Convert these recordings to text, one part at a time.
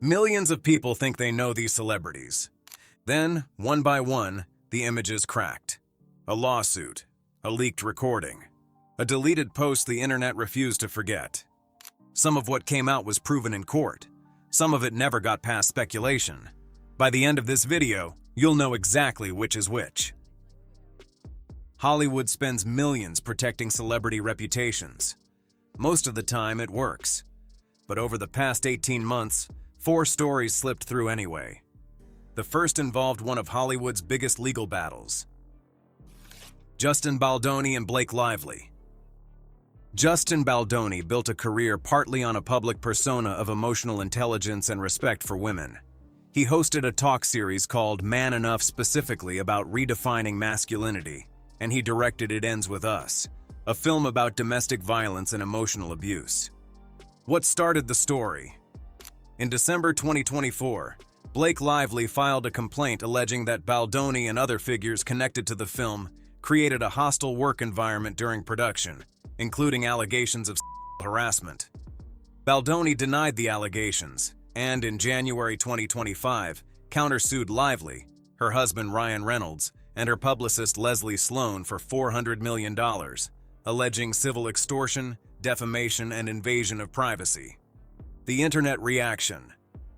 Millions of people think they know these celebrities. Then, one by one, the images cracked. A lawsuit, a leaked recording, a deleted post the internet refused to forget. Some of what came out was proven in court. Some of it never got past speculation. By the end of this video, you'll know exactly which is which. Hollywood spends millions protecting celebrity reputations. Most of the time, it works. But over the past 18 months, 4 stories slipped through anyway. The first involved one of Hollywood's biggest legal battles. Justin Baldoni and Blake Lively. Justin Baldoni built a career partly on a public persona of emotional intelligence and respect for women. He hosted a talk series called Man Enough specifically about redefining masculinity, and he directed It Ends With Us, a film about domestic violence and emotional abuse. What started the story? In December 2024, Blake Lively filed a complaint alleging that Baldoni and other figures connected to the film created a hostile work environment during production, including allegations of sexual harassment. Baldoni denied the allegations, and in January 2025, countersued Lively, her husband Ryan Reynolds, and her publicist Leslie Sloan for $400 million, alleging civil extortion, defamation, and invasion of privacy. The internet reaction.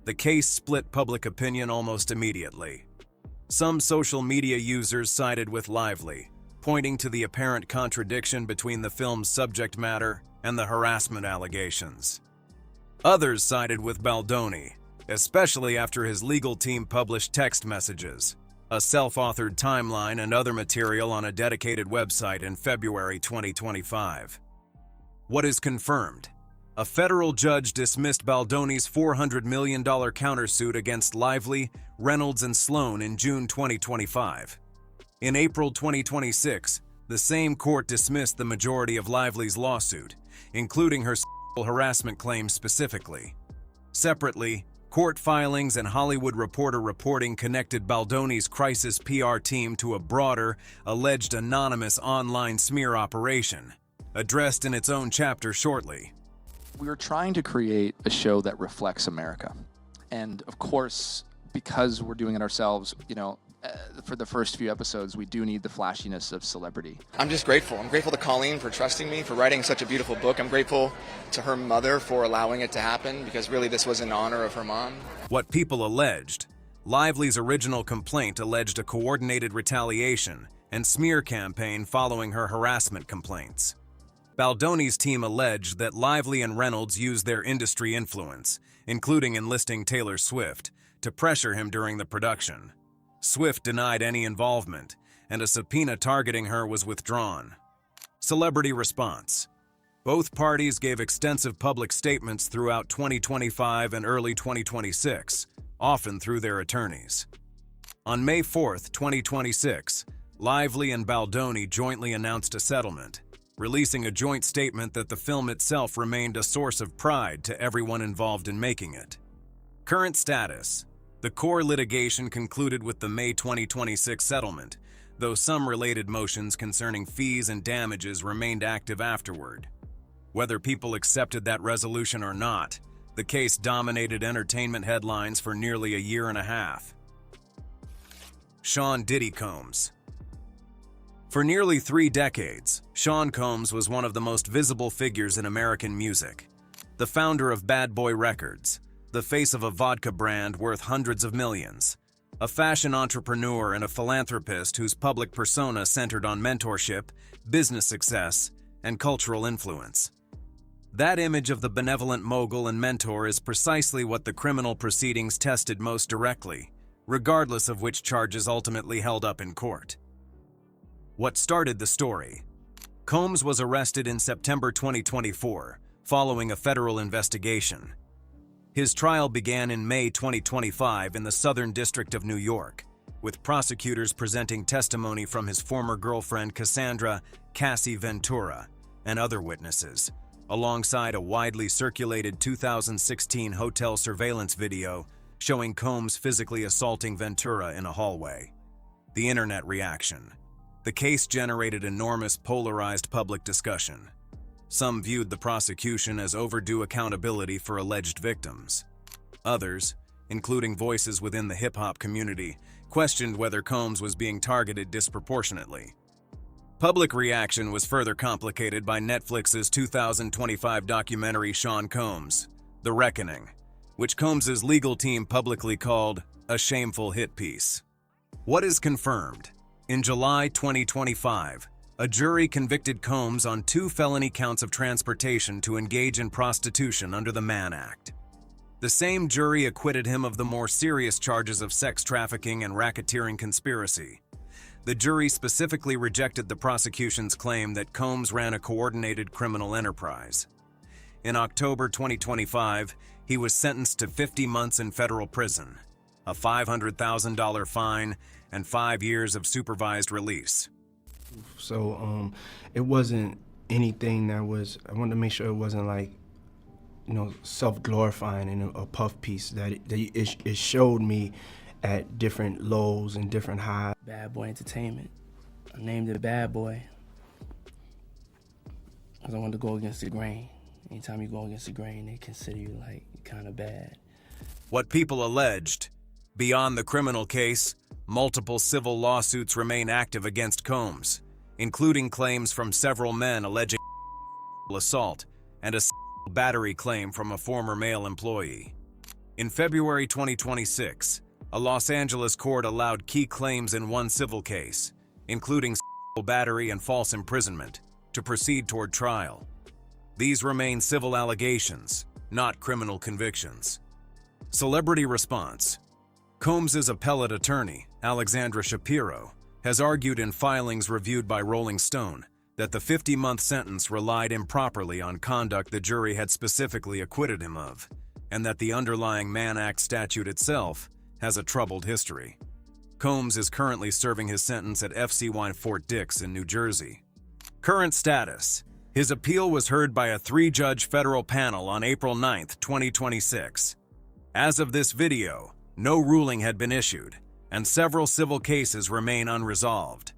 The case split public opinion almost immediately. Some social media users sided with Lively, pointing to the apparent contradiction between the film's subject matter and the harassment allegations. Others sided with Baldoni, especially after his legal team published text messages, a self-authored timeline, and other material on a dedicated website in February 2025. What is confirmed? A federal judge dismissed Baldoni's $400 million countersuit against Lively, Reynolds, and Sloan in June 2025. In April 2026, the same court dismissed the majority of Lively's lawsuit, including her sexual harassment claims specifically. Separately, court filings and Hollywood Reporter reporting connected Baldoni's crisis PR team to a broader, alleged anonymous online smear operation, addressed in its own chapter shortly. We were trying to create a show that reflects America. And of course, because we're doing it ourselves, for the first few episodes, we do need the flashiness of celebrity. I'm just grateful. I'm grateful to Colleen for trusting me, for writing such a beautiful book. I'm grateful to her mother for allowing it to happen, because really this was in honor of her mom. What people alleged. Lively's original complaint alleged a coordinated retaliation and smear campaign following her harassment complaints. Baldoni's team alleged that Lively and Reynolds used their industry influence, including enlisting Taylor Swift, to pressure him during the production. Swift denied any involvement, and a subpoena targeting her was withdrawn. Celebrity response. Both parties gave extensive public statements throughout 2025 and early 2026, often through their attorneys. On May 4, 2026, Lively and Baldoni jointly announced a settlement, releasing a joint statement that the film itself remained a source of pride to everyone involved in making it. Current status. The core litigation concluded with the May 2026 settlement, though some related motions concerning fees and damages remained active afterward. Whether people accepted that resolution or not, the case dominated entertainment headlines for nearly a year and a half. Sean Diddy Combs. For nearly 3 decades, Sean Combs was one of the most visible figures in American music. The founder of Bad Boy Records, the face of a vodka brand worth hundreds of millions, a fashion entrepreneur and a philanthropist whose public persona centered on mentorship, business success, and cultural influence. That image of the benevolent mogul and mentor is precisely what the criminal proceedings tested most directly, regardless of which charges ultimately held up in court. What started the story? Combs was arrested in September 2024, following a federal investigation. His trial began in May 2025 in the Southern District of New York, with prosecutors presenting testimony from his former girlfriend Cassandra "Cassie" Ventura and other witnesses, alongside a widely circulated 2016 hotel surveillance video showing Combs physically assaulting Ventura in a hallway. The internet reaction. The case generated enormous polarized public discussion. Some viewed the prosecution as overdue accountability for alleged victims. Others, including voices within the hip-hop community, questioned whether Combs was being targeted disproportionately. Public reaction was further complicated by Netflix's 2025 documentary Sean Combs, The Reckoning, which Combs's legal team publicly called a shameful hit piece. What is confirmed? In July 2025, a jury convicted Combs on 2 felony counts of transportation to engage in prostitution under the Mann Act. The same jury acquitted him of the more serious charges of sex trafficking and racketeering conspiracy. The jury specifically rejected the prosecution's claim that Combs ran a coordinated criminal enterprise. In October 2025, he was sentenced to 50 months in federal prison, a $500,000 fine, and 5 years of supervised release. So it wasn't anything that was, I wanted to make sure it wasn't like, self-glorifying and a puff piece, that it showed me at different lows and different highs. Bad Boy Entertainment. I named it Bad Boy because I wanted to go against the grain. Anytime you go against the grain, they consider you like kind of bad. What people alleged. Beyond the criminal case, multiple civil lawsuits remain active against Combs, including claims from several men alleging assault and a battery claim from a former male employee. In February 2026, a Los Angeles court allowed key claims in one civil case, including battery and false imprisonment, to proceed toward trial. These remain civil allegations, not criminal convictions. Celebrity response. Combs's appellate attorney, Alexandra Shapiro, has argued in filings reviewed by Rolling Stone that the 50-month sentence relied improperly on conduct the jury had specifically acquitted him of, and that the underlying Mann Act statute itself has a troubled history. Combs is currently serving his sentence at FCY Fort Dix in New Jersey. Current status. His appeal was heard by a 3-judge federal panel on April 9, 2026. As of this video, no ruling had been issued, and several civil cases remain unresolved.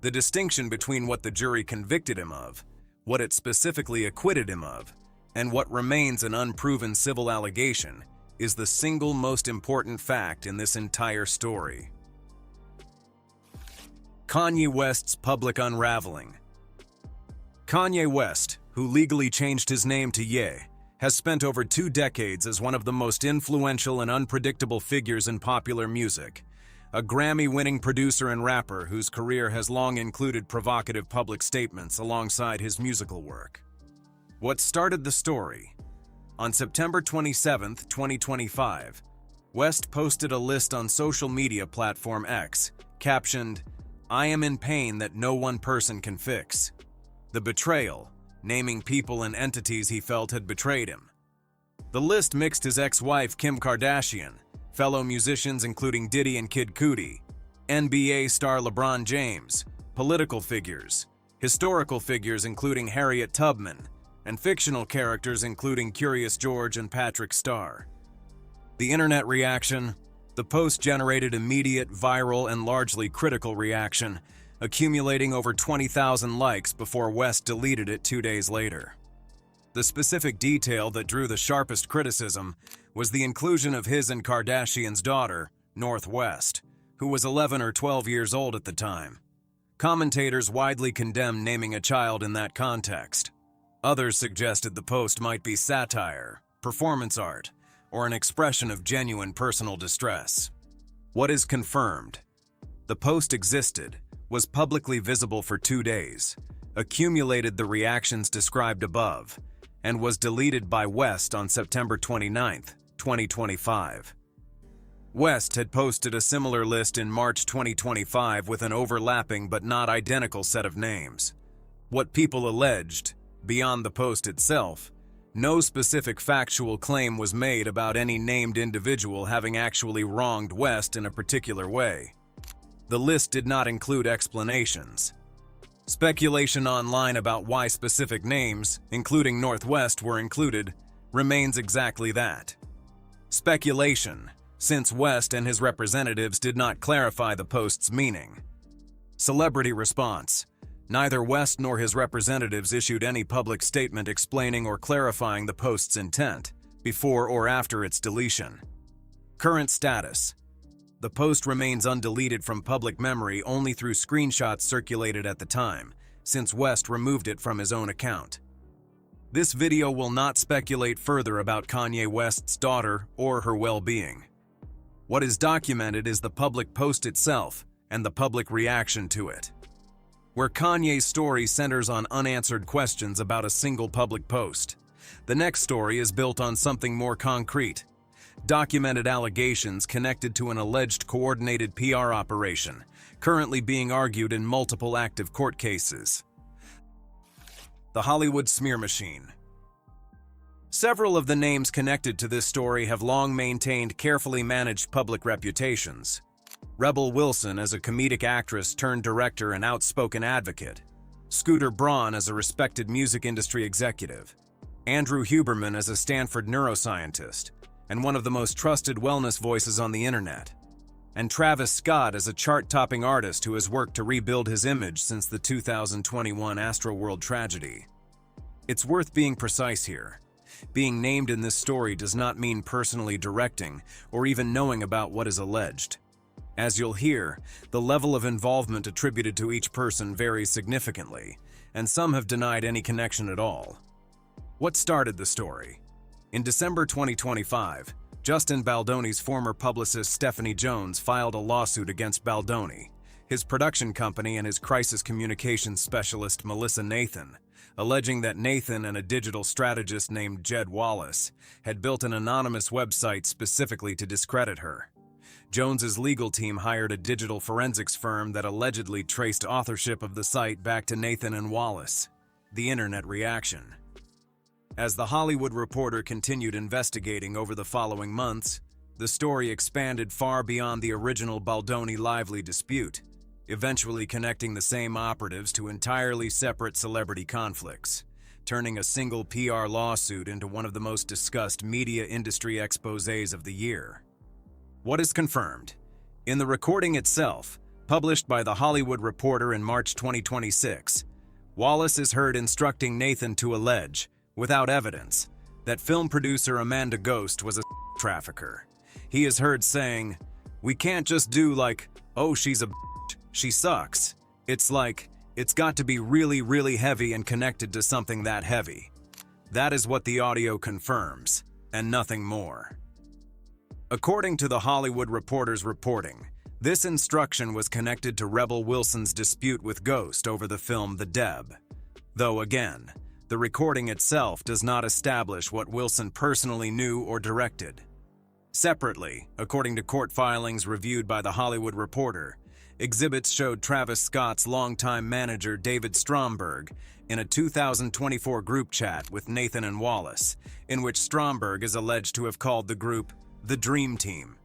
The distinction between what the jury convicted him of, what it specifically acquitted him of, and what remains an unproven civil allegation is the single most important fact in this entire story. Kanye West's public unraveling. Kanye West, who legally changed his name to Ye, has spent over 2 decades as one of the most influential and unpredictable figures in popular music, a Grammy-winning producer and rapper whose career has long included provocative public statements alongside his musical work. What started the story? On September 27, 2025, West posted a list on social media platform X, captioned, "I am in pain that no one person can fix." The betrayal, naming people and entities he felt had betrayed him. The list mixed his ex-wife Kim Kardashian, fellow musicians including Diddy and Kid Cudi, NBA star LeBron James, political figures, historical figures including Harriet Tubman, and fictional characters including Curious George and Patrick Star. The internet reaction. The post generated immediate, viral, and largely critical reaction, accumulating over 20,000 likes before West deleted it 2 days later. The specific detail that drew the sharpest criticism was the inclusion of his and Kardashian's daughter, North West, who was 11 or 12 years old at the time. Commentators widely condemned naming a child in that context. Others suggested the post might be satire, performance art, or an expression of genuine personal distress. What is confirmed? The post existed, was publicly visible for 2 days, accumulated the reactions described above, and was deleted by West on September 29, 2025. West had posted a similar list in March 2025 with an overlapping but not identical set of names. What people alleged, beyond the post itself, no specific factual claim was made about any named individual having actually wronged West in a particular way. The list did not include explanations. Speculation online about why specific names, including Northwest, were included remains exactly that. Speculation, since West and his representatives did not clarify the post's meaning. Celebrity response. Neither West nor his representatives issued any public statement explaining or clarifying the post's intent, before or after its deletion. Current status: the post remains undeleted from public memory only through screenshots circulated at the time, since West removed it from his own account. This video will not speculate further about Kanye West's daughter or her well-being. What is documented is the public post itself and the public reaction to it. Where Kanye's story centers on unanswered questions about a single public post, the next story is built on something more concrete: documented allegations connected to an alleged coordinated PR operation, currently being argued in multiple active court cases. The Hollywood Smear Machine. Several of the names connected to this story have long maintained carefully managed public reputations. Rebel Wilson as a comedic actress turned director and outspoken advocate. Scooter Braun as a respected music industry executive. Andrew Huberman as a Stanford neuroscientist and one of the most trusted wellness voices on the internet. And Travis Scott as a chart-topping artist who has worked to rebuild his image since the 2021 Astroworld tragedy. It's worth being precise here. Being named in this story does not mean personally directing or even knowing about what is alleged. As you'll hear, the level of involvement attributed to each person varies significantly, and some have denied any connection at all. What started the story? In December 2025, Justin Baldoni's former publicist Stephanie Jones filed a lawsuit against Baldoni, his production company, and his crisis communications specialist Melissa Nathan, alleging that Nathan and a digital strategist named Jed Wallace had built an anonymous website specifically to discredit her. Jones's legal team hired a digital forensics firm that allegedly traced authorship of the site back to Nathan and Wallace. The internet reaction. As The Hollywood Reporter continued investigating over the following months, the story expanded far beyond the original Baldoni-Lively dispute, eventually connecting the same operatives to entirely separate celebrity conflicts, turning a single PR lawsuit into one of the most discussed media industry exposés of the year. What is confirmed? In the recording itself, published by The Hollywood Reporter in March 2026, Wallace is heard instructing Nathan to allege, without evidence, that film producer Amanda Ghost was a trafficker. He is heard saying, "We can't just do like, oh, she's a bitch, she sucks. It's like, it's got to be really, really heavy and connected to something that heavy." That is what the audio confirms, and nothing more. According to The Hollywood Reporter's reporting, this instruction was connected to Rebel Wilson's dispute with Ghost over the film The Deb. Though again, the recording itself does not establish what Wilson personally knew or directed. Separately, according to court filings reviewed by The Hollywood Reporter, exhibits showed Travis Scott's longtime manager David Stromberg in a 2024 group chat with Nathan and Wallace, in which Stromberg is alleged to have called the group the Dream Team.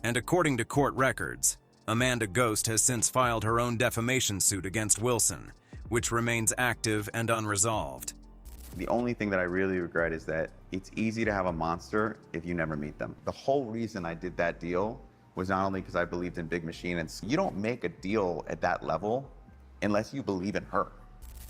And according to court records, Amanda Ghost has since filed her own defamation suit against Wilson, which remains active and unresolved. The only thing that I really regret is that it's easy to have a monster if you never meet them. The whole reason I did that deal was not only because I believed in Big Machine, and you don't make a deal at that level unless you believe in her.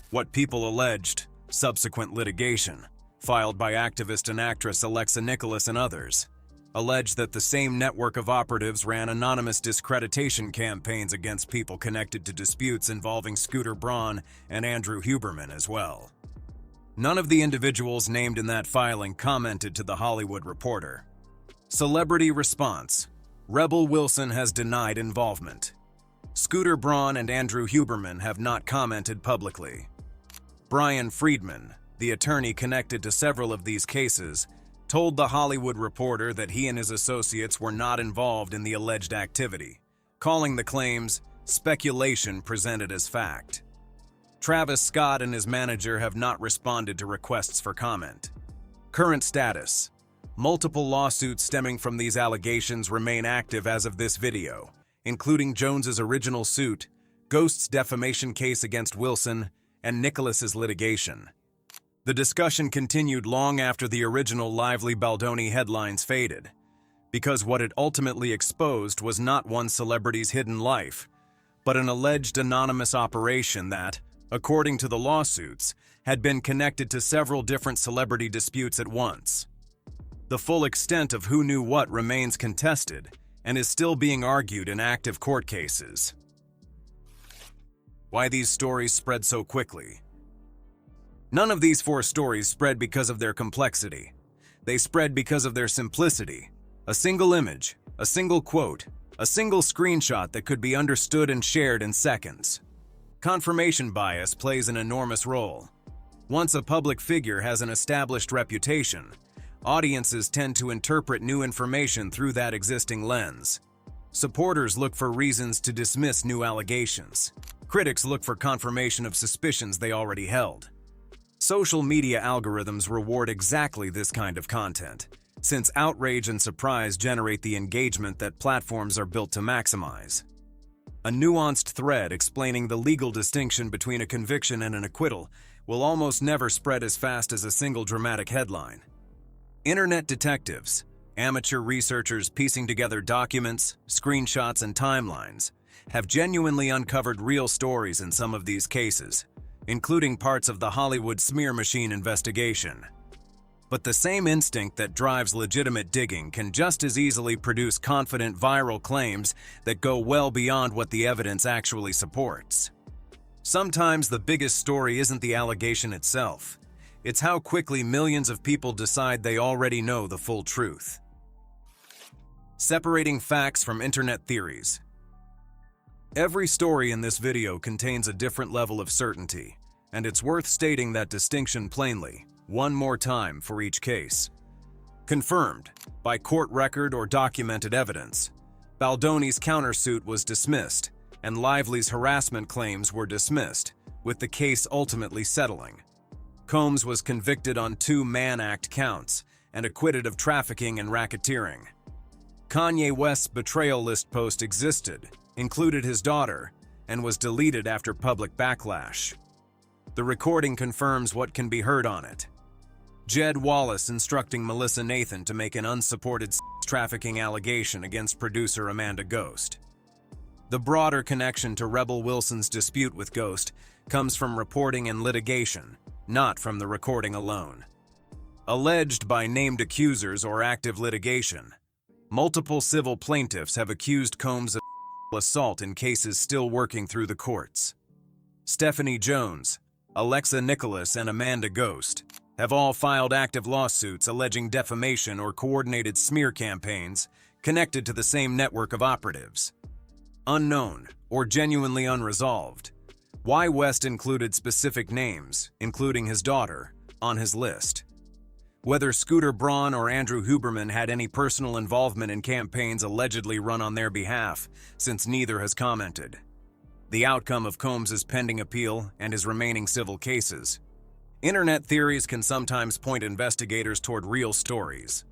What people alleged, subsequent litigation, filed by activist and actress Alexa Nicholas and others, alleged that the same network of operatives ran anonymous discreditation campaigns against people connected to disputes involving Scooter Braun and Andrew Huberman as well. None of the individuals named in that filing commented to The Hollywood Reporter. Celebrity response: Rebel Wilson has denied involvement. Scooter Braun and Andrew Huberman have not commented publicly. Brian Friedman, the attorney connected to several of these cases, told The Hollywood Reporter that he and his associates were not involved in the alleged activity, calling the claims speculation presented as fact. Travis Scott and his manager have not responded to requests for comment. Current status: multiple lawsuits stemming from these allegations remain active as of this video, including Jones's original suit, Ghost's defamation case against Wilson, and Nicholas's litigation. The discussion continued long after the original lively Baldoni headlines faded, because what it ultimately exposed was not one celebrity's hidden life, but an alleged anonymous operation that, according to the lawsuits, had been connected to several different celebrity disputes at once. The full extent of who knew what remains contested and is still being argued in active court cases. Why these stories spread so quickly? None of these 4 stories spread because of their complexity. They spread because of their simplicity. A single image, a single quote, a single screenshot that could be understood and shared in seconds. Confirmation bias plays an enormous role. Once a public figure has an established reputation, audiences tend to interpret new information through that existing lens. Supporters look for reasons to dismiss new allegations. Critics look for confirmation of suspicions they already held. Social media algorithms reward exactly this kind of content, since outrage and surprise generate the engagement that platforms are built to maximize. A nuanced thread explaining the legal distinction between a conviction and an acquittal will almost never spread as fast as a single dramatic headline. Internet detectives, amateur researchers piecing together documents, screenshots, and timelines, have genuinely uncovered real stories in some of these cases, including parts of the Hollywood smear machine investigation. But the same instinct that drives legitimate digging can just as easily produce confident viral claims that go well beyond what the evidence actually supports. Sometimes the biggest story isn't the allegation itself. It's how quickly millions of people decide they already know the full truth. Separating facts from internet theories. Every story in this video contains a different level of certainty, and it's worth stating that distinction plainly, one more time for each case. Confirmed, by court record or documented evidence, Baldoni's countersuit was dismissed, and Lively's harassment claims were dismissed, with the case ultimately settling. Combs was convicted on 2 Mann Act counts and acquitted of trafficking and racketeering. Kanye West's betrayal list post existed, included his daughter, and was deleted after public backlash. The recording confirms what can be heard on it. Jed Wallace instructing Melissa Nathan to make an unsupported trafficking allegation against producer Amanda Ghost. The broader connection to Rebel Wilson's dispute with Ghost comes from reporting and litigation, not from the recording alone. Alleged by named accusers or active litigation, multiple civil plaintiffs have accused Combs of assault in cases still working through the courts. Stephanie Jones, Alexa Nicholas, and Amanda Ghost have all filed active lawsuits alleging defamation or coordinated smear campaigns connected to the same network of operatives. Unknown or genuinely unresolved, why West included specific names, including his daughter, on his list. Whether Scooter Braun or Andrew Huberman had any personal involvement in campaigns allegedly run on their behalf, since neither has commented. The outcome of Combs' pending appeal and his remaining civil cases. Internet theories can sometimes point investigators toward real stories.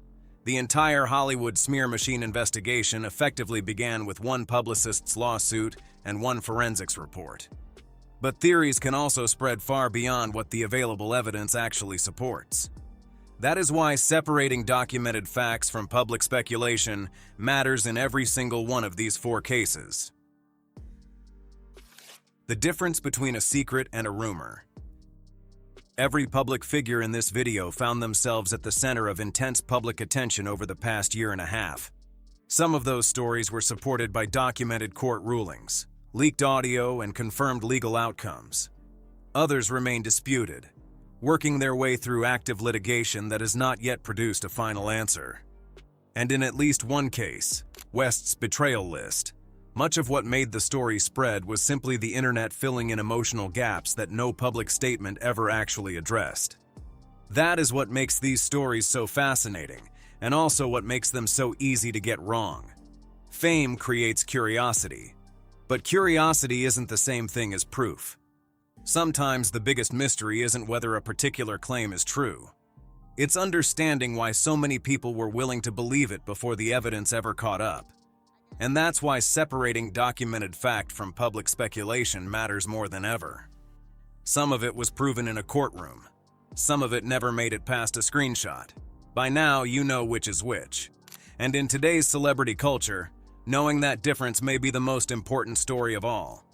The entire Hollywood smear machine investigation effectively began with one publicist's lawsuit and one forensics report. But theories can also spread far beyond what the available evidence actually supports. That is why separating documented facts from public speculation matters in every single one of these 4 cases. The difference between a secret and a rumor. Every public figure in this video found themselves at the center of intense public attention over the past year and a half. Some of those stories were supported by documented court rulings, leaked audio, and confirmed legal outcomes. Others remain disputed, working their way through active litigation that has not yet produced a final answer. And in at least one case, West's betrayal list, much of what made the story spread was simply the internet filling in emotional gaps that no public statement ever actually addressed. That is what makes these stories so fascinating, and also what makes them so easy to get wrong. Fame creates curiosity, but curiosity isn't the same thing as proof. Sometimes the biggest mystery isn't whether a particular claim is true. It's understanding why so many people were willing to believe it before the evidence ever caught up. And that's why separating documented fact from public speculation matters more than ever. Some of it was proven in a courtroom. Some of it never made it past a screenshot. By now, you know which is which. And in today's celebrity culture, knowing that difference may be the most important story of all.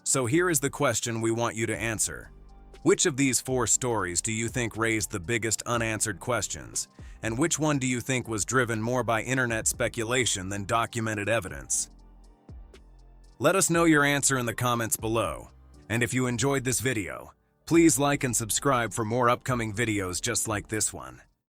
So here is the question we want you to answer. Which of these 4 stories do you think raised the biggest unanswered questions? And which one do you think was driven more by internet speculation than documented evidence? Let us know your answer in the comments below. And if you enjoyed this video, please like and subscribe for more upcoming videos just like this one.